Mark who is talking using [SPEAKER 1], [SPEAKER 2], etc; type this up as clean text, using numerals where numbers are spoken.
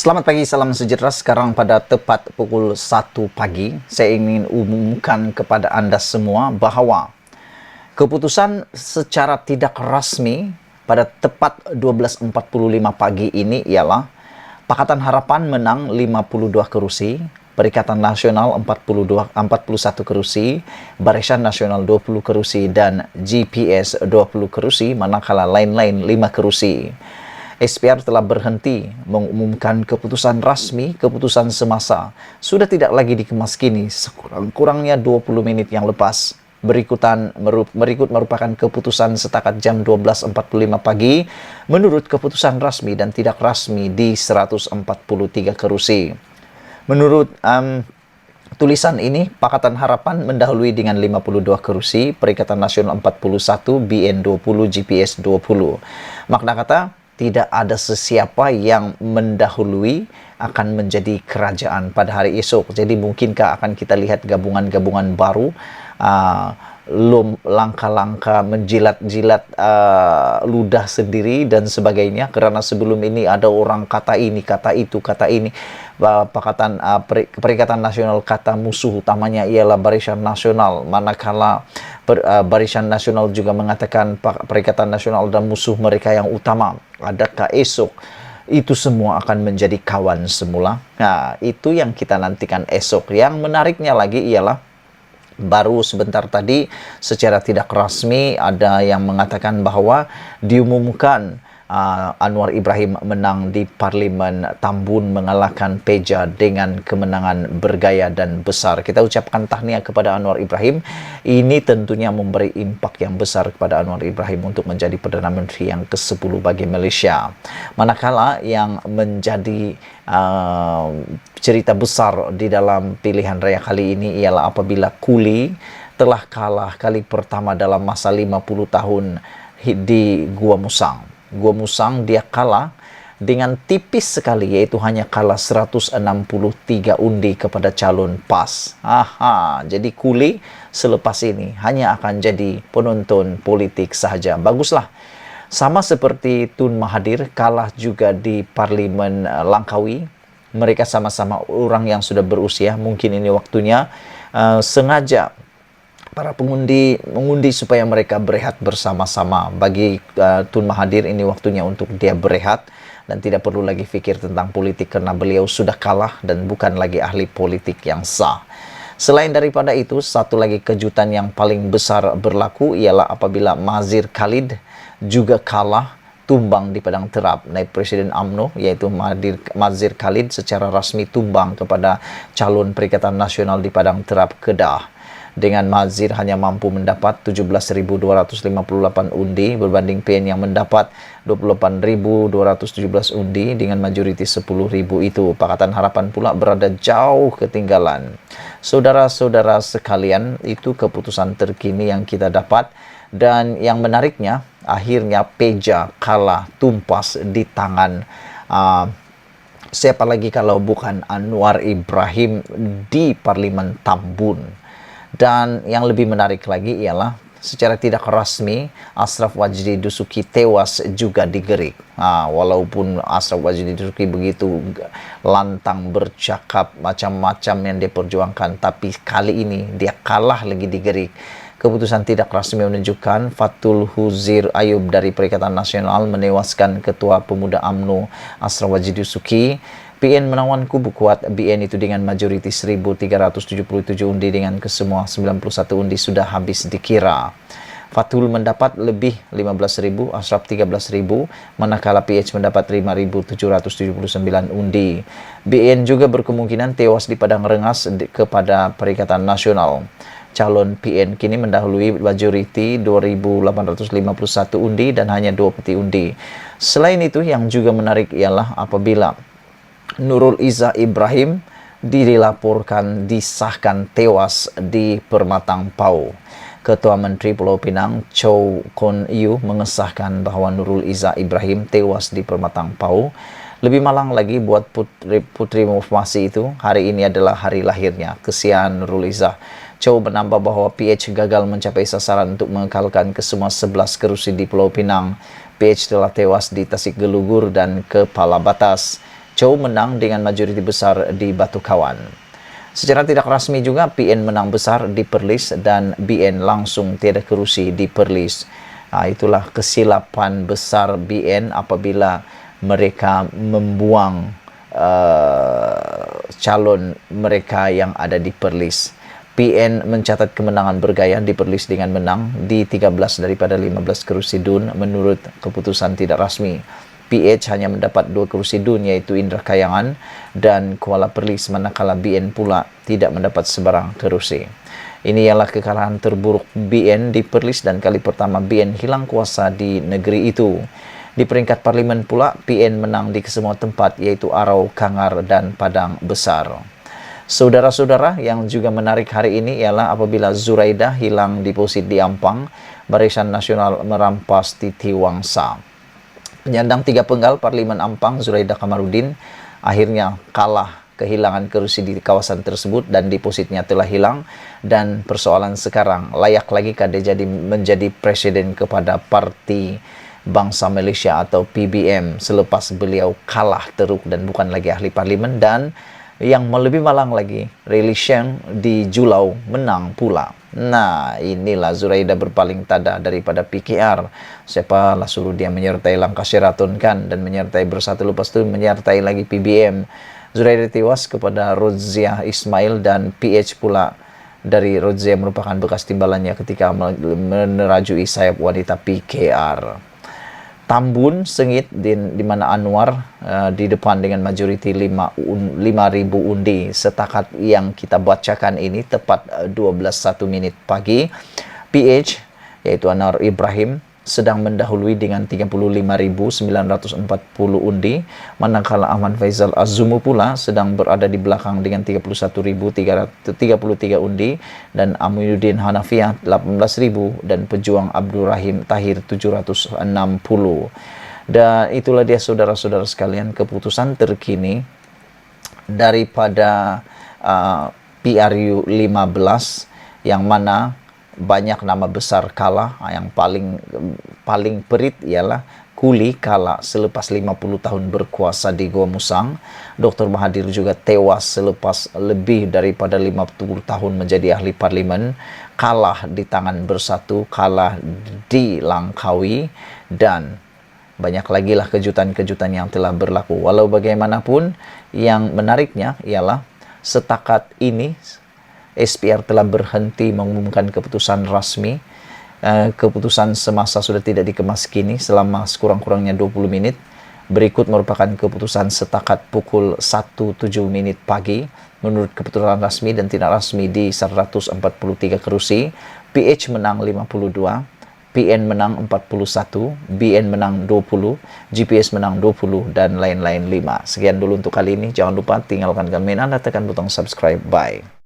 [SPEAKER 1] Selamat pagi, salam sejahtera. Sekarang pada tepat pukul 1 pagi, saya ingin umumkan kepada Anda semua bahwa keputusan secara tidak resmi pada tepat 12.45 pagi ini ialah Pakatan Harapan menang 52 kursi, Perikatan Nasional 41 kursi, Barisan Nasional 20 kursi, dan GPS 20 kursi, manakala lain-lain 5 kursi. SPR telah berhenti mengumumkan keputusan rasmi, keputusan semasa. Sudah tidak lagi dikemas kini, sekurang-kurangnya 20 menit yang lepas. Berikut merupakan keputusan setakat jam 12.45 pagi menurut keputusan rasmi dan tidak rasmi di 143 kursi. Menurut tulisan ini, Pakatan Harapan mendahului dengan 52 kursi, Perikatan Nasional 41, BN 20, GPS 20. Makna kata, tidak ada sesiapa yang mendahului akan menjadi kerajaan pada hari esok. Jadi mungkinkah akan kita lihat gabungan-gabungan baru, langkah-langkah menjilat-jilat ludah sendiri dan sebagainya, karena sebelum ini ada orang kata ini, kata itu, kata ini. Perikatan Nasional kata musuh utamanya ialah Barisan Nasional, manakala Barisan Nasional juga mengatakan Perikatan Nasional dan musuh mereka yang utama. Adakah esok itu semua akan menjadi kawan semula? Nah, itu yang kita nantikan esok. Yang menariknya lagi ialah baru sebentar tadi secara tidak resmi ada yang mengatakan bahwa diumumkan Anwar Ibrahim menang di Parlimen Tambun, mengalahkan Peja dengan kemenangan bergaya dan besar. Kita ucapkan tahniah kepada Anwar Ibrahim. Ini tentunya memberi impak yang besar kepada Anwar Ibrahim untuk menjadi Perdana Menteri yang ke-10 bagi Malaysia. Manakala yang menjadi cerita besar di dalam pilihan raya kali ini ialah apabila Kuli telah kalah kali pertama dalam masa 50 tahun di Gua Musang. Gua Musang dia kalah dengan tipis sekali, yaitu hanya kalah 163 undi kepada calon PAS. Jadi Kuli selepas ini hanya akan jadi penonton politik sahaja. Baguslah. Sama seperti Tun Mahathir kalah juga di Parlimen Langkawi. Mereka sama-sama orang yang sudah berusia. Mungkin ini waktunya sengaja para pengundi mengundi supaya mereka berehat bersama-sama. Bagi Tun Mahathir ini waktunya untuk dia berehat dan tidak perlu lagi fikir tentang politik karena beliau sudah kalah dan bukan lagi ahli politik yang sah. Selain daripada itu, satu lagi kejutan yang paling besar berlaku ialah apabila Mazhir Khalid juga kalah, tumbang di Padang Terap. Naib Presiden UMNO yaitu Mazhir Khalid secara rasmi tumbang kepada calon Perikatan Nasional di Padang Terap, Kedah. Dengan Mazhir hanya mampu mendapat 17.258 undi berbanding PN yang mendapat 28.217 undi dengan majoriti 10.000 itu. Pakatan Harapan pula berada jauh ketinggalan. Saudara-saudara sekalian, itu keputusan terkini yang kita dapat. Dan yang menariknya, akhirnya Peja kalah tumpas di tangan siapa lagi kalau bukan Anwar Ibrahim di Parlimen Tambun. Dan yang lebih menarik lagi ialah secara tidak rasmi Ashraf Wajdi Dusuki tewas juga di Gerik. Walaupun Ashraf Wajdi Dusuki begitu lantang bercakap macam-macam yang dia perjuangkan, tapi kali ini dia kalah lagi di Gerik. Keputusan tidak rasmi menunjukkan Fatul Huzir Ayub dari Perikatan Nasional menewaskan Ketua Pemuda UMNO Ashraf Wajdi Dusuki. PN menawan kubu kuat BN itu dengan majoriti 1.377 undi dengan kesemua 91 undi sudah habis dikira. Fatul mendapat lebih 15.000, Ashraf 13.000, manakala PH mendapat 5.779 undi. BN juga berkemungkinan tewas di Padang Rengas kepada Perikatan Nasional. Calon PN kini mendahului majoriti 2.851 undi dan hanya 2 peti undi. Selain itu, yang juga menarik ialah apabila Nurul Izzah Ibrahim dilaporkan disahkan tewas di Permatang Pau. Ketua Menteri Pulau Pinang Chow Kon Yu mengesahkan bahwa Nurul Izzah Ibrahim tewas di Permatang Pau. Lebih malang lagi buat putri Mufmasi itu, hari ini adalah hari lahirnya. Kesian Nurul Izzah. Chow menambah bahwa PH gagal mencapai sasaran untuk mengekalkan kesemua 11 kursi di Pulau Pinang. PH telah tewas di Tasik Gelugur dan Kepala Batas. Chow menang dengan majoriti besar di Batu Kawan. Secara tidak rasmi juga, PN menang besar di Perlis dan BN langsung tiada kerusi di Perlis. Itulah kesilapan besar BN apabila mereka membuang calon mereka yang ada di Perlis. PN mencatat kemenangan bergaya di Perlis dengan menang di 13 daripada 15 kerusi DUN menurut keputusan tidak rasmi. PH hanya mendapat 2 kerusi DUN yaitu Indra Kayangan dan Kuala Perlis, manakala BN pula tidak mendapat sebarang kerusi. Ini ialah kekalahan terburuk BN di Perlis dan kali pertama BN hilang kuasa di negeri itu. Di peringkat parlimen pula, PN menang di kesemua tempat yaitu Arau, Kangar dan Padang Besar. Saudara-saudara, yang juga menarik hari ini ialah apabila Zuraida hilang deposit di Ampang, Barisan Nasional merampas Titi Wangsa. Penyandang 3 penggal Parlimen Ampang, Zuraida Kamarudin, akhirnya kalah, kehilangan kerusi di kawasan tersebut dan depositnya telah hilang. Dan persoalan sekarang, layak lagikah dia menjadi presiden kepada Parti Bangsa Malaysia atau PBM selepas beliau kalah teruk dan bukan lagi ahli parlimen, dan yang lebih malang lagi, Rayleigh Sheng di Julau menang pula. Nah, inilah Zuraida berpaling tada daripada PKR. Siapalah suruh dia menyertai langkah Sheraton kan, dan menyertai Bersatu, lepas itu menyertai lagi PBM. Zuraida tewas kepada Roziah Ismail dan PH pula dari Roziah merupakan bekas timbalannya ketika menerajui sayap wanita PKR. Tambun sengit di mana Anwar di depan dengan majoriti 5.000 undi. Setakat yang kita bacakan ini tepat 12:01 pagi, PH yaitu Anwar Ibrahim sedang mendahului dengan 35.940 undi, manakala Ahmad Faizal Azumu pula sedang berada di belakang dengan 31.333 undi, dan Aminuddin Hanafiah 18.000 dan pejuang Abdul Rahim Tahir 760. Dan itulah dia saudara-saudara sekalian keputusan terkini daripada PRU 15, yang mana banyak nama besar kalah. Yang paling perit ialah Kuli kalah selepas 50 tahun berkuasa di Gua Musang. Dr. Mahathir juga tewas selepas lebih daripada 50 tahun menjadi ahli parlimen, kalah di tangan Bersatu, kalah di Langkawi, dan banyak lagi lah kejutan-kejutan yang telah berlaku. Walau bagaimanapun, yang menariknya ialah setakat ini SPR telah berhenti mengumumkan keputusan rasmi. Keputusan semasa sudah tidak dikemas kini selama sekurang-kurangnya 20 menit. Berikut merupakan keputusan setakat pukul 1:07 pagi. Menurut keputusan rasmi dan tidak rasmi di 143 kerusi, PH menang 52, PN menang 41, BN menang 20, GPS menang 20, dan lain-lain 5. Sekian dulu untuk kali ini. Jangan lupa tinggalkan komen Anda, tekan butang subscribe. Bye.